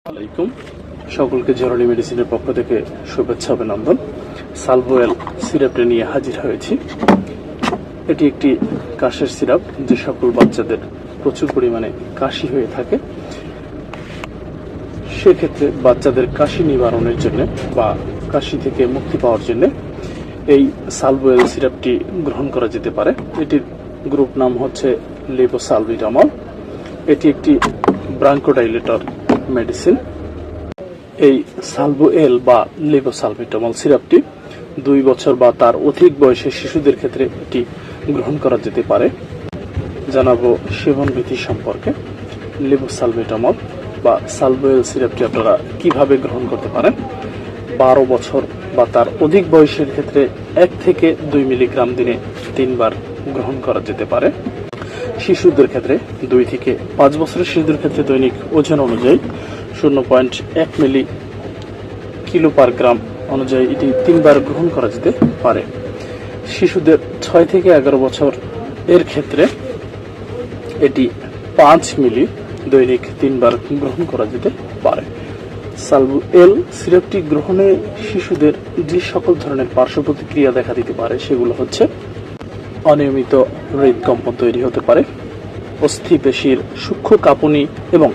আলাইকুম সকলকে জরুরি মেডিসিনের পক্ষ থেকে শুভেচ্ছা অভিনন্দন। সালভোয়েল সিরাপটা নিয়ে হাজির হয়েছি। এটি একটি কাশের সিরাপ, যে সকল বাচ্চাদের প্রচুর পরিমাণে কাশি হয়ে থাকে সেক্ষেত্রে বাচ্চাদের কাশি নিবারণের জন্য বা কাশি থেকে মুক্তি পাওয়ার জন্য এই সালভোয়েল সিরাপটি গ্রহণ করা যেতে পারে। এটির গ্রুপ নাম হচ্ছে লেবোসালবিটামল। এটি একটি ব্রাঙ্কোডাইলেটর মেডিসিন। এই সালভোয়েল বা লেবোসালবিটামল সিরাপটি 2 বছর বা তার অধিক বয়সের শিশুদের ক্ষেত্রে এটি গ্রহণ করা যেতে পারে। জানাবো সেবন বিধি সম্পর্কে। লেবোসালবিটামল বা সালভোয়েল সিরাপটি আপনারা কিভাবে গ্রহণ করতে পারেন। 12 বছর বা তার অধিক বয়সের ক্ষেত্রে 1 থেকে 2 মিলিগ্রাম দিনে 3 বার গ্রহণ করা যেতে পারে। শিশুদের ক্ষেত্রে 2 থেকে 5 বছরের শিশুদের ক্ষেত্রে দৈনিক ওজন অনুযায়ী 0.1 মিলি কিলো পার গ্রাম অনুযায়ী এটি 3 বার গ্রহণ করা যেতে পারে। শিশুদের 6 থেকে 11 বছর এর ক্ষেত্রে এটি 5 মিলি দৈনিক 3 বার গ্রহণ করা যেতে পারে। সালভোয়েল সিরাপটি গ্রহণে শিশুদের যে সকল ধরনের পার্শ্ব প্রতিক্রিয়া দেখা দিতে পারে সেগুলো হচ্ছে: অনিয়মিত হৃদকম্পন তৈরি হতে পারে, অস্থি পেশির সূক্ষ্ম কাঁপুনি এবং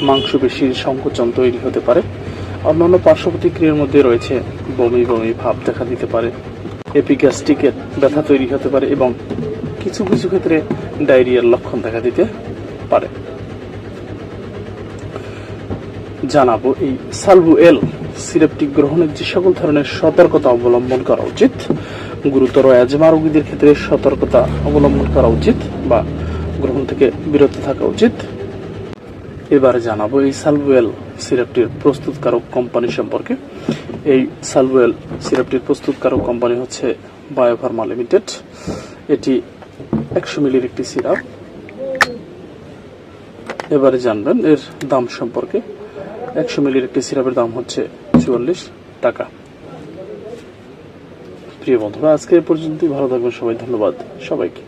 মাংসপেশির সংকোচন তৈরি হতে পারে। অন্যান্য পার্শ্ব প্রতিক্রিয়ার মধ্যে রয়েছে বমি বমি ভাব দেখা দিতে পারে, এপিগ্যাস্ট্রিকের ব্যথা তৈরি হতে পারে এবং কিছু কিছু ক্ষেত্রে ডায়রিয়ার লক্ষণ দেখা দিতে পারে। জানাবো এই সালভোয়েল সিরাপটি গ্রহণের যে সকল ধরনের সতর্কতা অবলম্বন করা উচিত। গুরুতর অ্যাজমা রোগীদের ক্ষেত্রে সতর্কতা অবলম্বন করা উচিত বা গ্রহণ থেকে বিরত থাকা উচিত। এবারে জানাবো এই সালভোয়েল সিরাপটির প্রস্তুতকারক কোম্পানি সম্পর্কে। এই সালভোয়েল সিরাপটির প্রস্তুতকারক কোম্পানি হচ্ছে বায়োফার্মা লিমিটেড। এটি 100 মিলির একটি সিরাপ। এবারে জানবেন এর দাম সম্পর্কে। 100 মিলির একটি সিরাপের দাম হচ্ছে 44 টাকা। প্রিয় বন্ধুরা, আজকে এ পর্যন্তই। ভালো থাকবেন সবাই। ধন্যবাদ সবাইকে।